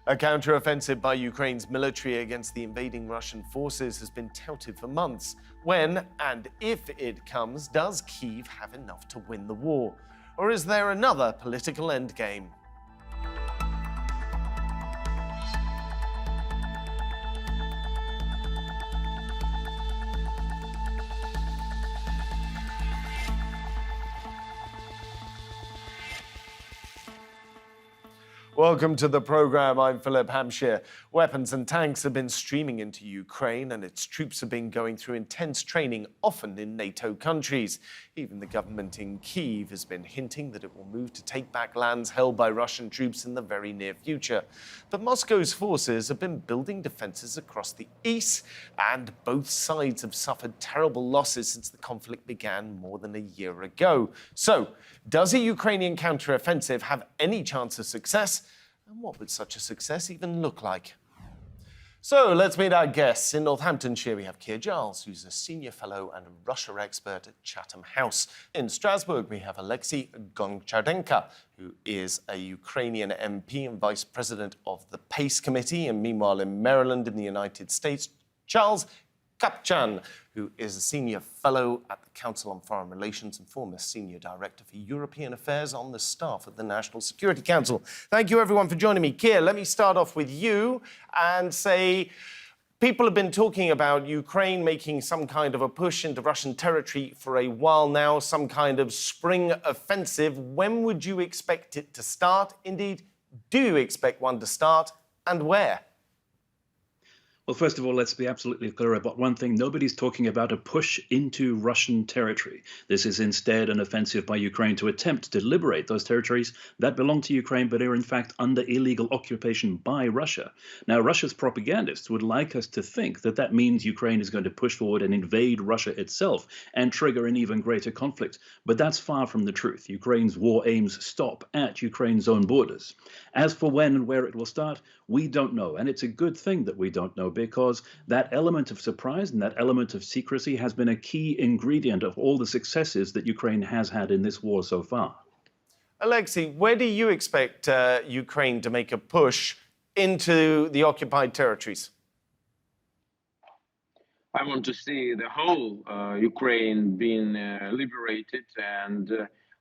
A counter-offensive by Ukraine's military against the invading Russian forces has been touted for months. When and if it comes, does Kyiv have enough to win the war? Or is there another political endgame? Welcome to the program. I'm Philip Hampshire. Weapons and tanks have been streaming into Ukraine, and its troops have been going through intense training, often in NATO countries. Even the government in Kyiv has been hinting that it will move to take back lands held by Russian troops in the very near future. But Moscow's forces have been building defenses across the east, and both sides have suffered terrible losses since the conflict began more than a year ago. So, does a Ukrainian counter-offensive have any chance of success? And what would such a success even look like? So let's meet our guests. In Northamptonshire, we have Keir Giles, who's a senior fellow and Russia expert at Chatham House. In Strasbourg, we have Alexei Goncharenko, who is a Ukrainian MP and vice president of the PACE Committee. And meanwhile, in Maryland, in the United States, Charles Kupchan, who is a senior fellow at the Council on Foreign Relations and former senior director for European Affairs on the staff of the National Security Council. Thank you, everyone, for joining me. Keir, let me start off with you and say, people have been talking about Ukraine making some kind of a push into Russian territory for a while now, some kind of spring offensive. When would you expect it to start? Indeed, do you expect one to start, and where? Well, first of all, let's be absolutely clear about one thing. Nobody's talking about a push into Russian territory. This is instead an offensive by Ukraine to attempt to liberate those territories that belong to Ukraine, but are in fact under illegal occupation by Russia. Now, Russia's propagandists would like us to think that that means Ukraine is going to push forward and invade Russia itself and trigger an even greater conflict. But that's far from the truth. Ukraine's war aims stop at Ukraine's own borders. As for when and where it will start, we don't know. And it's a good thing that we don't know, because that element of surprise and that element of secrecy has been a key ingredient of all the successes that Ukraine has had in this war so far. Alexei, where do you expect Ukraine to make a push into the occupied territories? I want to see the whole Ukraine being liberated, and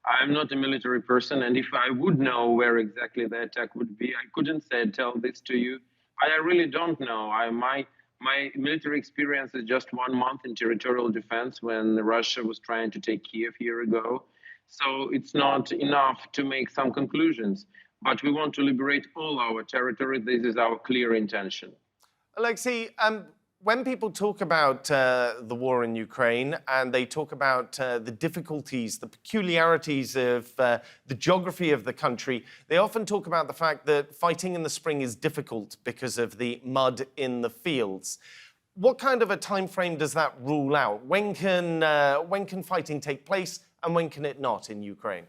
I'm not a military person, and if I would know where exactly the attack would be, I couldn't tell this to you. I really don't know. My military experience is just 1 month in territorial defense when Russia was trying to take Kiev a year ago. So it's not enough to make some conclusions. But we want to liberate all our territory. This is our clear intention. Alexei, when people talk about the war in Ukraine and they talk about the difficulties, the peculiarities of the geography of the country, they often talk about the fact that fighting in the spring is difficult because of the mud in the fields. What kind of a time frame does that rule out? When can fighting take place and when can it not in Ukraine?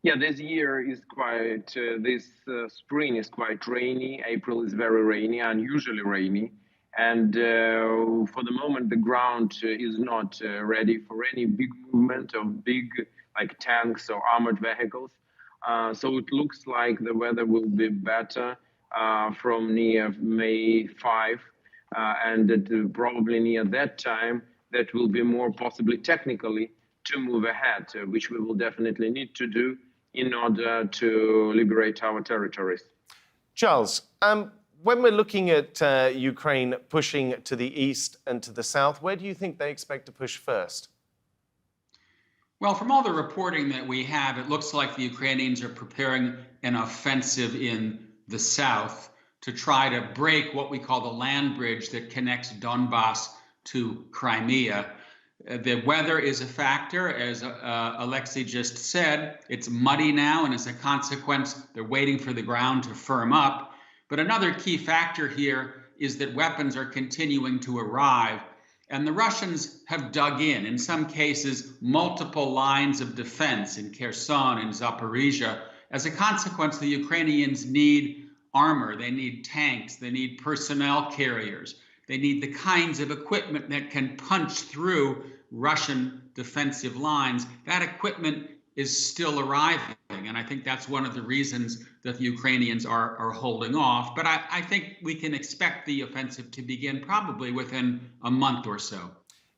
Yeah, this year is quite, this spring is quite rainy. April is very rainy, unusually rainy. And for the moment, the ground is not ready for any big movement of big, like tanks or armored vehicles. So it looks like the weather will be better from near May 5. And that probably near that time, that will be more possibly technically to move ahead, which we will definitely need to do in order to liberate our territories. Charles, when we're looking at Ukraine pushing to the east and to the south, where do you think they expect to push first? Well, from all the reporting that we have, it looks like the Ukrainians are preparing an offensive in the south to try to break what we call the land bridge that connects Donbass to Crimea. The weather is a factor, as Alexei just said. It's muddy now, and as a consequence, they're waiting for the ground to firm up. But another key factor here is that weapons are continuing to arrive, and the Russians have dug in some cases, multiple lines of defense in Kherson and Zaporizhia. As a consequence, the Ukrainians need armor, they need tanks, they need personnel carriers. They need the kinds of equipment that can punch through Russian defensive lines. That equipment is still arriving. And I think that's one of the reasons that the Ukrainians are holding off. But I think we can expect the offensive to begin probably within a month or so.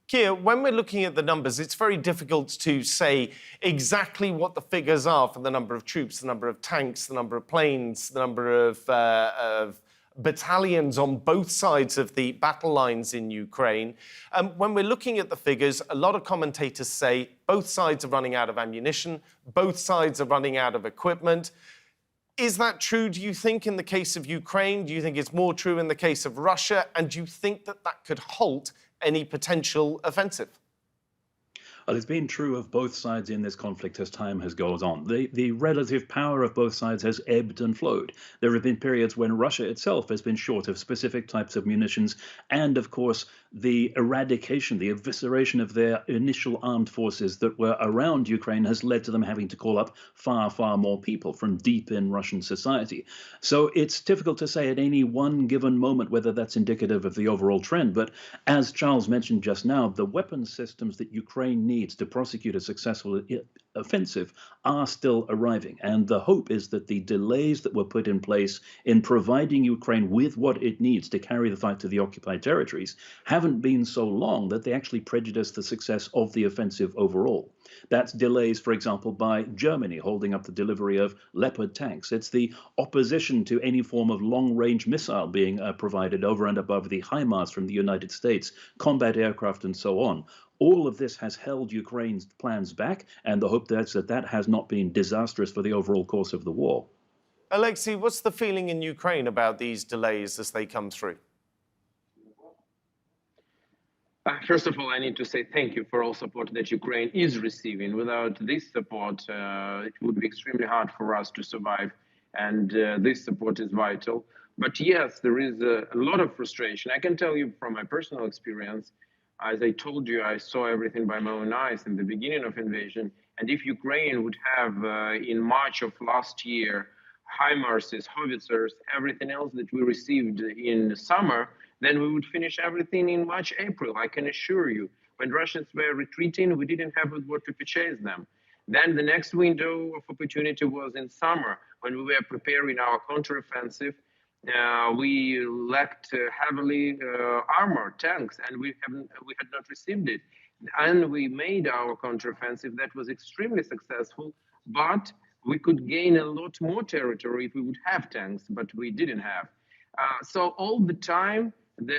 Keir, when we're looking at the numbers, it's very difficult to say exactly what the figures are for the number of troops, the number of tanks, the number of planes, the number of battalions on both sides of the battle lines in Ukraine. When we're looking at the figures, a lot of commentators say both sides are running out of ammunition, both sides are running out of equipment. Is that true, do you think, in the case of Ukraine? Do you think it's more true in the case of Russia? And do you think that that could halt any potential offensive? Well, it's been true of both sides in this conflict as time has gone on. The relative power of both sides has ebbed and flowed. There have been periods when Russia itself has been short of specific types of munitions, and of course, the eradication, the evisceration of their initial armed forces that were around Ukraine has led to them having to call up far, far more people from deep in Russian society. So it's difficult to say at any one given moment whether that's indicative of the overall trend. But as Charles mentioned just now, the weapon systems that Ukraine needs to prosecute a successful offensive are still arriving. And the hope is that the delays that were put in place in providing Ukraine with what it needs to carry the fight to the occupied territories haven't been so long that they actually prejudice the success of the offensive overall. That's delays, for example, by Germany holding up the delivery of Leopard tanks. It's the opposition to any form of long-range missile being provided over and above the HIMARS from the United States, combat aircraft, and so on. All of this has held Ukraine's plans back, and the hope is that that has not been disastrous for the overall course of the war. Alexei, what's the feeling in Ukraine about these delays as they come through? First of all, I need to say thank you for all support that Ukraine is receiving. Without this support, it would be extremely hard for us to survive, and this support is vital. But yes, there is a lot of frustration. I can tell you from my personal experience. As I told you, I saw everything by my own eyes in the beginning of invasion. And if Ukraine would have, in March of last year, HIMARS, howitzers, everything else that we received in the summer, then we would finish everything in March, April, I can assure you. When Russians were retreating, we didn't have what to purchase them. Then the next window of opportunity was in summer, when we were preparing our counteroffensive. We lacked heavily armor, tanks, and we had not received it. And we made our counteroffensive that was extremely successful, but we could gain a lot more territory if we would have tanks, but we didn't have. So all the time,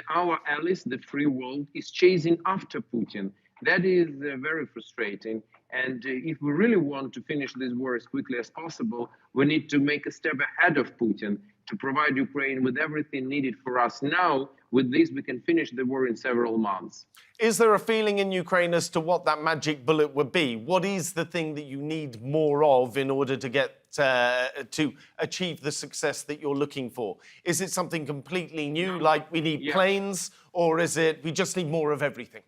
our allies, the free world, is chasing after Putin. That is very frustrating. And if we really want to finish this war as quickly as possible, we need to make a step ahead of Putin to provide Ukraine with everything needed for us now. With this, we can finish the war in several months. Is there a feeling in Ukraine as to what that magic bullet would be? What is the thing that you need more of in order to get to achieve the success that you're looking for? Is it something completely new, like we need planes, or is it we just need more of everything?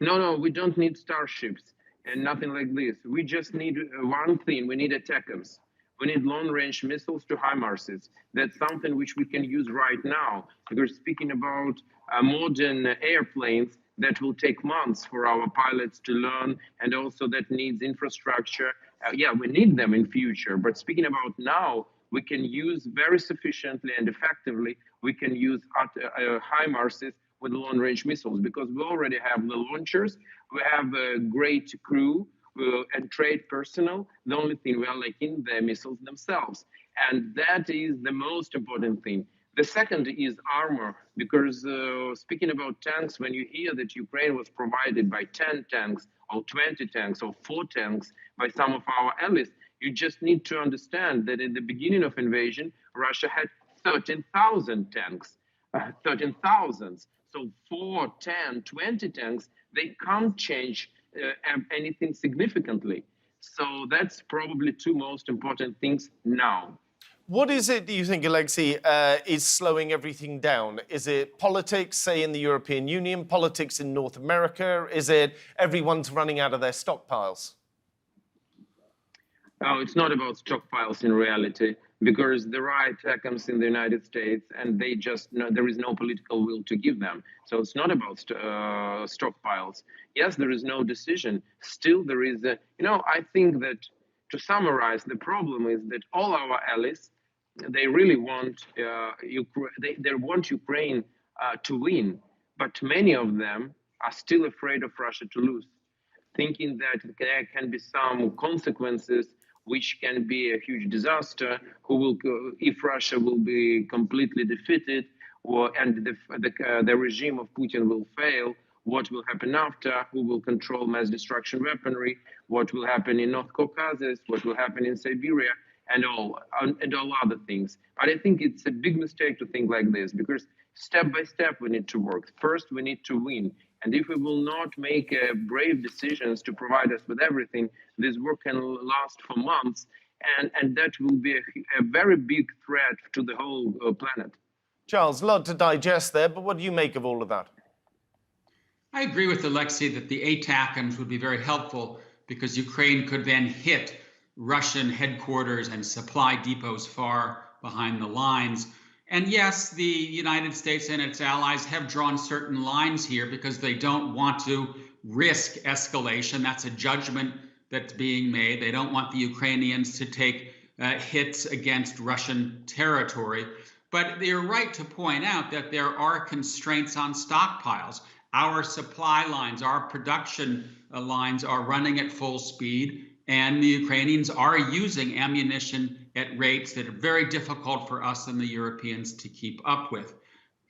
No, we don't need starships and nothing like this. We just need one thing. We need ATACMS. We need long-range missiles to HIMARS. That's something which we can use right now. We're speaking about modern airplanes that will take months for our pilots to learn, and also that needs infrastructure. We need them in future. But speaking about now, we can use very sufficiently and effectively, we can use HIMARS with long-range missiles, because we already have the launchers, we have a great crew and trade personnel. The only thing we are lacking the missiles themselves, and that is the most important thing. The second is armor, because speaking about tanks, when you hear that Ukraine was provided by 10 tanks or 20 tanks or 4 tanks by some of our allies, you just need to understand that in the beginning of invasion, Russia had 13,000 tanks, 13,000. So 4, 10, 20 tanks, they can't change anything significantly. So that's probably two most important things now. What is it, do you think, Alexei, is slowing everything down? Is it politics, say, in the European Union, politics in North America? Is it everyone's running out of their stockpiles? No, it's not about stockpiles in reality. because there are ATACMS in the United States, and they just there is no political will to give them. So it's not about stockpiles. Yes, there is no decision. Still, there is a, I think that, to summarize, the problem is that all our allies, they really want they want Ukraine to win, but many of them are still afraid of Russia to lose, thinking that there can be some consequences which can be a huge disaster, if Russia will be completely defeated, and the regime of Putin will fail. What will happen after? Who will control mass destruction weaponry? What will happen in North Caucasus? What will happen in Siberia? And all other things. But I think it's a big mistake to think like this, because step by step we need to work. First, we need to win. And if we will not make brave decisions to provide us with everything, this war can last for months, and that will be a very big threat to the whole planet. Charles, a lot to digest there, but what do you make of all of that? I agree with Alexei that the ATACMS would be very helpful, because Ukraine could then hit Russian headquarters and supply depots far behind the lines. And yes, the United States and its allies have drawn certain lines here because they don't want to risk escalation. That's a judgment that's being made. They don't want the Ukrainians to take hits against Russian territory. But they're right to point out that there are constraints on stockpiles. Our supply lines, our production lines are running at full speed, and the Ukrainians are using ammunition at rates that are very difficult for us and the Europeans to keep up with.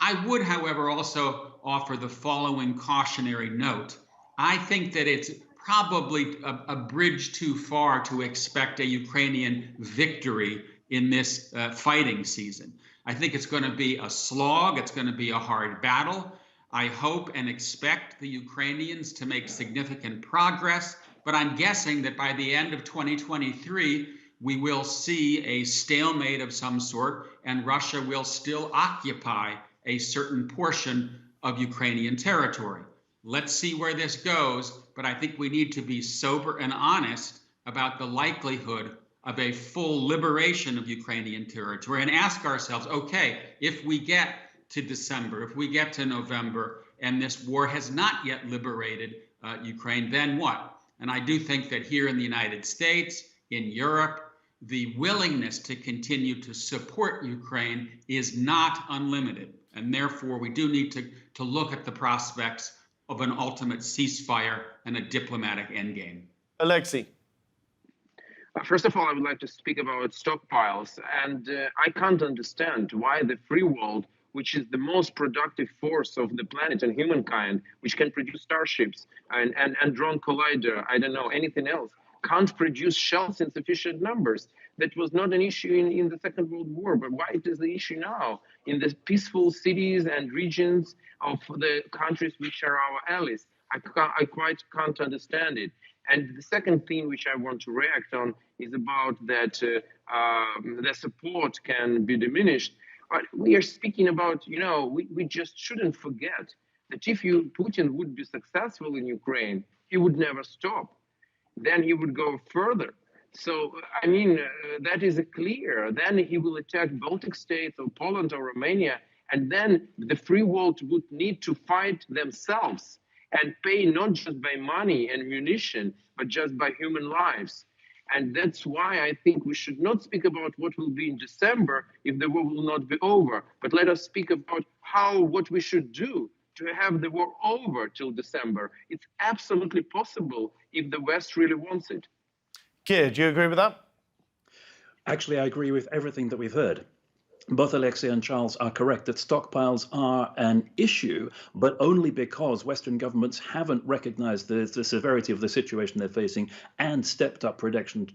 I would, however, also offer the following cautionary note. I think that it's probably a bridge too far to expect a Ukrainian victory in this fighting season. I think it's going to be a slog. It's going to be a hard battle. I hope and expect the Ukrainians to make significant progress, but I'm guessing that by the end of 2023, we will see a stalemate of some sort, and Russia will still occupy a certain portion of Ukrainian territory. Let's see where this goes, but I think we need to be sober and honest about the likelihood of a full liberation of Ukrainian territory, and ask ourselves, okay, if we get to December, if we get to November, and this war has not yet liberated Ukraine, then what? And I do think that here in the United States, in Europe, the willingness to continue to support Ukraine is not unlimited. And therefore, we do need to look at the prospects of an ultimate ceasefire and a diplomatic endgame. Alexei. First of all, I would like to speak about stockpiles. And I can't understand why the free world, which is the most productive force of the planet and humankind, which can produce starships and drone collider, I don't know, anything else, can't produce shells in sufficient numbers. That was not an issue in the Second World War, but why it is the issue now in the peaceful cities and regions of the countries which are our allies? I quite can't understand it. And the second thing which I want to react on is about that the support can be diminished. But we are speaking about, we just shouldn't forget that if Putin would be successful in Ukraine, he would never stop. Then he would go further. So, I mean, that is clear. Then he will attack Baltic states or Poland or Romania, and then the free world would need to fight themselves and pay not just by money and munition, but just by human lives. And that's why I think we should not speak about what will be in December if the war will not be over, but let us speak about what we should do to have the war over till December. It's absolutely possible if the West really wants it. Keir, do you agree with that? Actually, I agree with everything that we've heard. Both Alexei and Charles are correct that stockpiles are an issue, but only because Western governments haven't recognized the severity of the situation they're facing and stepped up production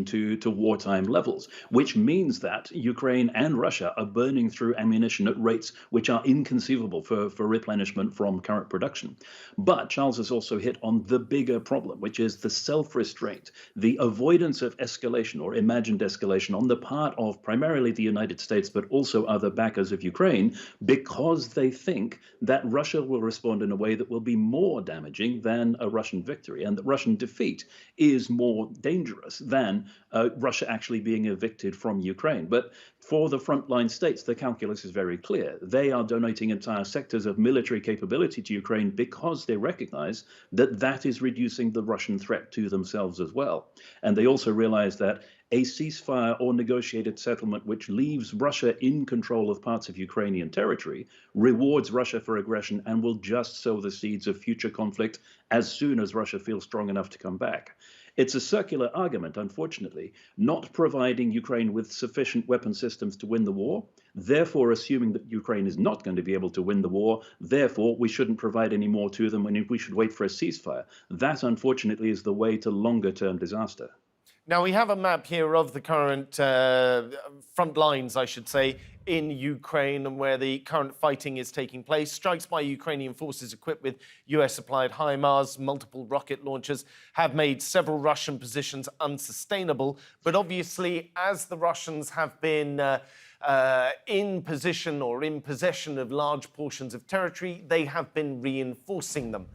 to wartime levels, which means that Ukraine and Russia are burning through ammunition at rates which are inconceivable for replenishment from current production. But Charles has also hit on the bigger problem, which is the self-restraint, the avoidance of escalation or imagined escalation on the part of primarily the United States States, but also other backers of Ukraine, because they think that Russia will respond in a way that will be more damaging than a Russian victory, and that Russian defeat is more dangerous than Russia actually being evicted from Ukraine. But for the frontline states, the calculus is very clear. They are donating entire sectors of military capability to Ukraine because they recognize that that is reducing the Russian threat to themselves as well. And they also realize that a ceasefire or negotiated settlement which leaves Russia in control of parts of Ukrainian territory rewards Russia for aggression and will just sow the seeds of future conflict as soon as Russia feels strong enough to come back. It's a circular argument, unfortunately, not providing Ukraine with sufficient weapon systems to win the war, therefore assuming that Ukraine is not going to be able to win the war, therefore we shouldn't provide any more to them and we should wait for a ceasefire. That, unfortunately, is the way to longer-term disaster. Now, we have a map here of the current front lines, I should say, in Ukraine and where the current fighting is taking place. Strikes by Ukrainian forces equipped with US-supplied HIMARS, multiple rocket launchers, have made several Russian positions unsustainable. But obviously, as the Russians have been in position or in possession of large portions of territory, they have been reinforcing them.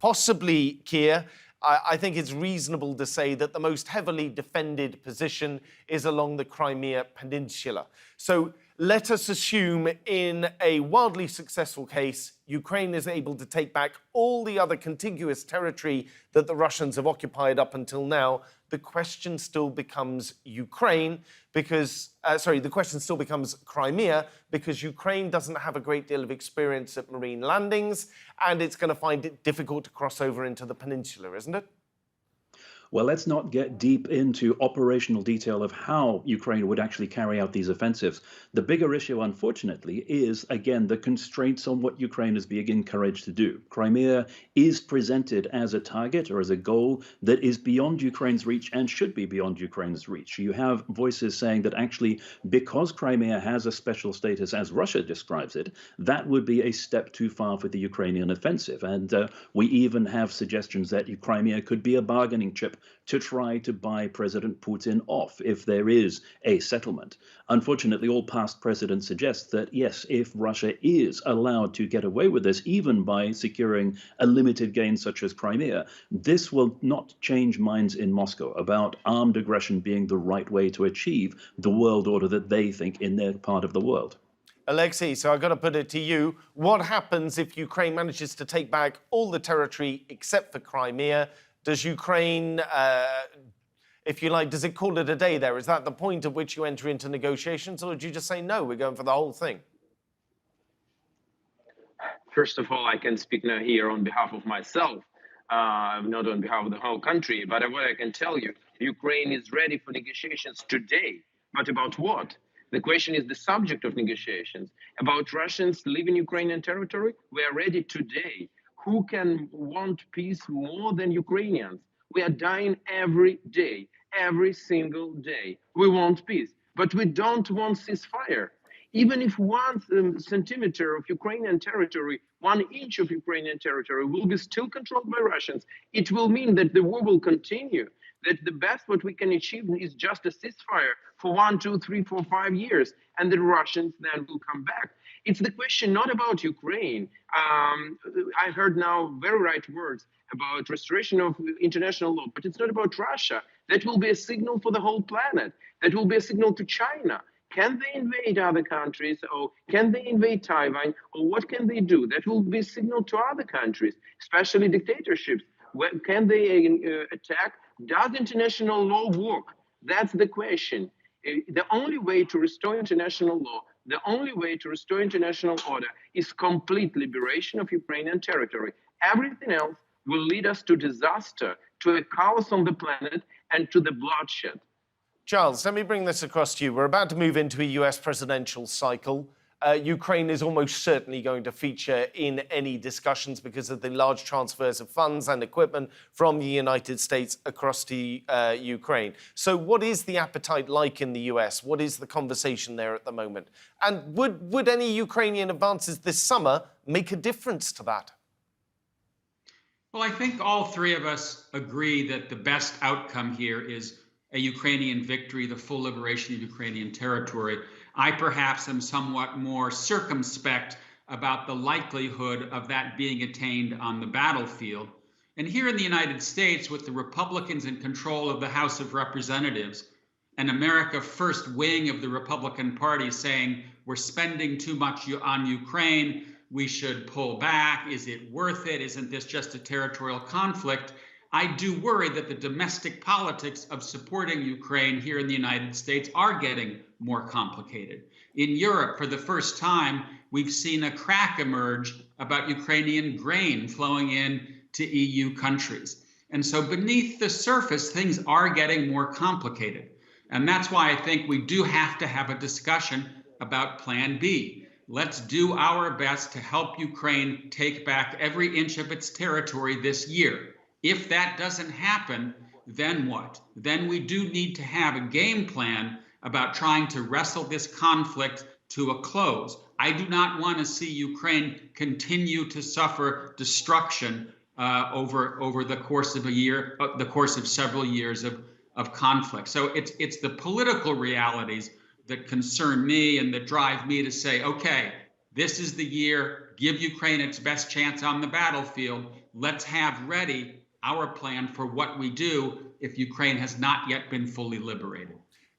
Possibly, Keir, I think it's reasonable to say that the most heavily defended position is along the Crimea Peninsula. So let us assume in a wildly successful case, Ukraine is able to take back all the other contiguous territory that the Russians have occupied up until now. The question still becomes Ukraine because, the question still becomes Crimea because Ukraine doesn't have a great deal of experience at marine landings and it's going to find it difficult to cross over into the peninsula, isn't it? Well, let's not get deep into operational detail of how Ukraine would actually carry out these offensives. The bigger issue, unfortunately, is, again, the constraints on what Ukraine is being encouraged to do. Crimea is presented as a target or as a goal that is beyond Ukraine's reach and should be beyond Ukraine's reach. You have voices saying that actually, because Crimea has a special status, as Russia describes it, that would be a step too far for the Ukrainian offensive. And we even have suggestions that Crimea could be a bargaining chip to try to buy President Putin off if there is a settlement. Unfortunately, all past precedent suggests that, yes, if Russia is allowed to get away with this, even by securing a limited gain such as Crimea, this will not change minds in Moscow about armed aggression being the right way to achieve the world order that they think in their part of the world. Alexei, so I've got to put it to you. What happens if Ukraine manages to take back all the territory except for Crimea? Does Ukraine, if you like, does it call it a day there? Is that the point at which you enter into negotiations, or do you just say, no, we're going for the whole thing? First of all, I can speak now here on behalf of myself, not on behalf of the whole country. But what I can tell you, Ukraine is ready for negotiations today. But about what? The question is the subject of negotiations. About Russians leaving Ukrainian territory, we are ready today. Who can want peace more than Ukrainians? We are dying every day, every single day. We want peace, but we don't want ceasefire. Even if 1 centimeter of Ukrainian territory, 1 inch of Ukrainian territory will be still controlled by Russians, it will mean that the war will continue, that the best what we can achieve is just a ceasefire for 1, 2, 3, 4, 5 years, and the Russians then will come back. It's the question not about Ukraine. I heard now very right words about restoration of international law, but it's not about Russia. That will be a signal for the whole planet. That will be a signal to China. Can they invade other countries, or can they invade Taiwan, or what can they do? That will be a signal to other countries, especially dictatorships. Can they attack? Does international law work? That's the question. The only way to restore international law, the only way to restore international order is complete liberation of Ukrainian territory. Everything else will lead us to disaster, to a chaos on the planet, and to the bloodshed. Charles, let me bring this across to you. We're about to move into a US presidential cycle. Ukraine is almost certainly going to feature in any discussions because of the large transfers of funds and equipment from the United States across to Ukraine. So what is the appetite like in the US? What is the conversation there at the moment? And would any Ukrainian advances this summer make a difference to that? Well, I think all three of us agree that the best outcome here is a Ukrainian victory, the full liberation of Ukrainian territory. I perhaps am somewhat more circumspect about the likelihood of that being attained on the battlefield. And here in the United States, with the Republicans in control of the House of Representatives, and America First wing of the Republican Party saying we're spending too much on Ukraine, we should pull back, is it worth it, isn't this just a territorial conflict? I do worry that the domestic politics of supporting Ukraine here in the United States are getting more complicated. In Europe, for the first time, we've seen a crack emerge about Ukrainian grain flowing in to EU countries. And so beneath the surface, things are getting more complicated. And that's why I think we do have to have a discussion about Plan B. Let's do our best to help Ukraine take back every inch of its territory this year. If that doesn't happen, then what? Then we do need to have a game plan about trying to wrestle this conflict to a close. I do not want to see Ukraine continue to suffer destruction over the course of a year, the course of several years of conflict. So it's the political realities that concern me and that drive me to say, okay, this is the year, give Ukraine its best chance on the battlefield. Let's have ready our plan for what we do if Ukraine has not yet been fully liberated.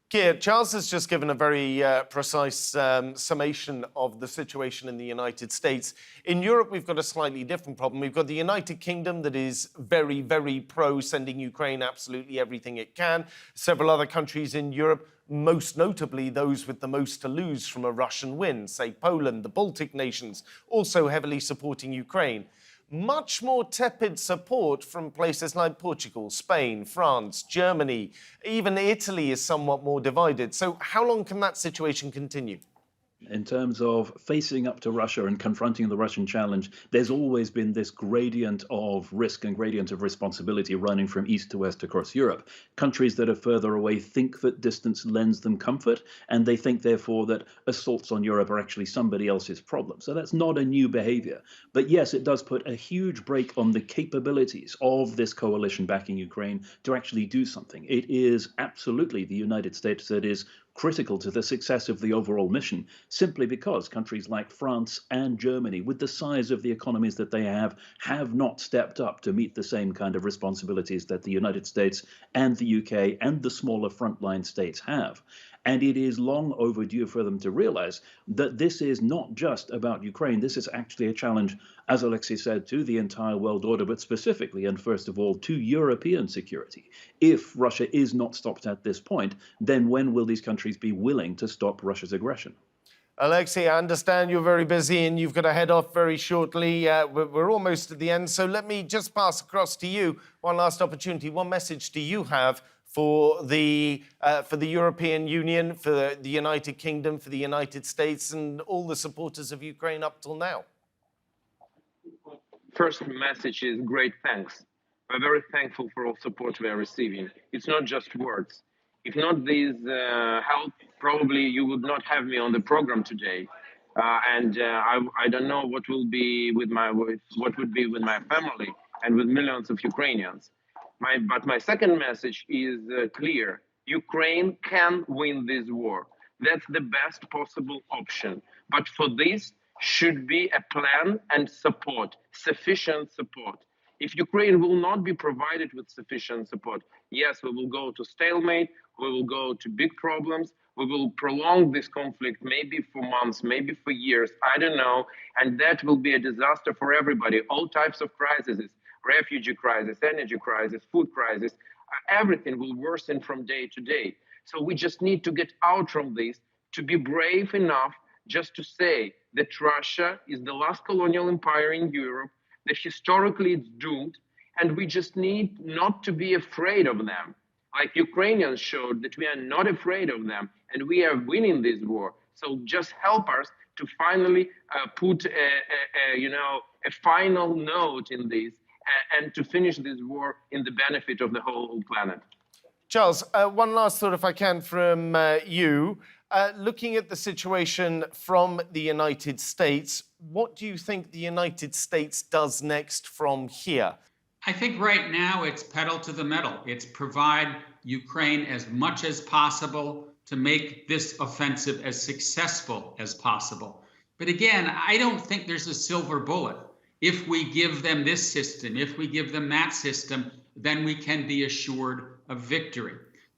Keir, Charles has just given a very precise summation of the situation in the United States. In Europe, we've got a slightly different problem. We've got the United Kingdom that is very, very pro sending Ukraine absolutely everything it can. Several other countries in Europe, most notably those with the most to lose from a Russian win, say Poland, the Baltic nations, also heavily supporting Ukraine. Much more tepid support from places like Portugal, Spain, France, Germany. Even Italy is somewhat more divided. So how long can that situation continue? In terms of facing up to Russia and confronting the Russian challenge, there's always been this gradient of risk and gradient of responsibility running from east to west across Europe. Countries that are further away think that distance lends them comfort, and they think, therefore, that assaults on Europe are actually somebody else's problem. So that's not a new behavior. But yes, it does put a huge brake on the capabilities of this coalition backing Ukraine to actually do something. It is absolutely the United States that is critical to the success of the overall mission, simply because countries like France and Germany, with the size of the economies that they have not stepped up to meet the same kind of responsibilities that the United States and the UK and the smaller frontline states have. And it is long overdue for them to realize that this is not just about Ukraine. This is actually a challenge, as Alexei said, to the entire world order, but specifically and first of all to European security. If Russia is not stopped at this point, then when will these countries be willing to stop Russia's aggression? Alexei, I understand you're very busy and you've got to head off very shortly. We're almost at the end, so let me just pass across to you one last opportunity. What message do you have for the European Union, for the United Kingdom, for the United States, and all the supporters of Ukraine up till now? First message is great thanks. We're very thankful for all support we are receiving. It's not just words. If not this help, probably you would not have me on the program today. I don't know what will be with what would be with my family and with millions of Ukrainians. But my second message is clear. Ukraine can win this war. That's the best possible option. But for this should be a plan and support, sufficient support. If Ukraine will not be provided with sufficient support, yes, we will go to stalemate, we will go to big problems, we will prolong this conflict maybe for months, maybe for years, I don't know, and that will be a disaster for everybody, all types of crises. Refugee crisis, energy crisis, food crisis, everything will worsen from day to day. So we just need to get out from this, to be brave enough just to say that Russia is the last colonial empire in Europe, that historically it's doomed, and we just need not to be afraid of them. Like Ukrainians showed that we are not afraid of them, and we are winning this war. So just help us to finally put a final note in this, and to finish this war in the benefit of the whole planet. Charles, one last thought, if I can, from you. Looking at the situation from the United States, what do you think the United States does next from here? I think right now it's pedal to the metal. It's provide Ukraine as much as possible to make this offensive as successful as possible. But again, I don't think there's a silver bullet. If we give them this system, if we give them that system, then we can be assured of victory.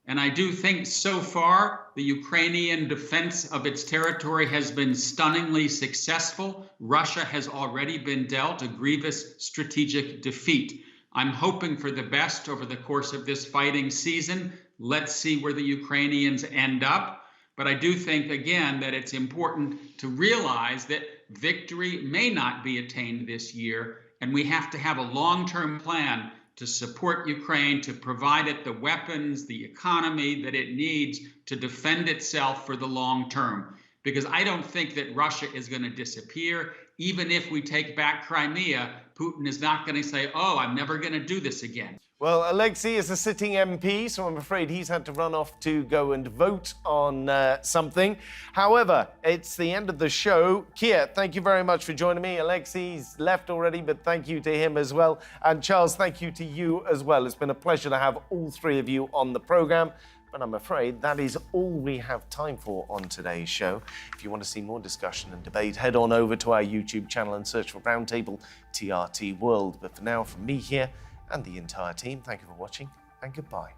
And I do think so far the Ukrainian defense of its territory has been stunningly successful. Russia has already been dealt a grievous strategic defeat. I'm hoping for the best over the course of this fighting season. Let's see where the Ukrainians end up. But I do think, again, that it's important to realize that victory may not be attained this year, and we have to have a long-term plan to support Ukraine, to provide it the weapons, the economy that it needs to defend itself for the long term. Because I don't think that Russia is going to disappear. Even if we take back Crimea, Putin is not going to say, oh, I'm never going to do this again. Well, Alexei is a sitting MP, so I'm afraid he's had to run off to go and vote on something. However, it's the end of the show. Keir, thank you very much for joining me. Alexei's left already, but thank you to him as well. And Charles, thank you to you as well. It's been a pleasure to have all three of you on the programme. But I'm afraid that is all we have time for on today's show. If you want to see more discussion and debate, head on over to our YouTube channel and search for Roundtable TRT World. But for now, from me here and the entire team, thank you for watching and goodbye.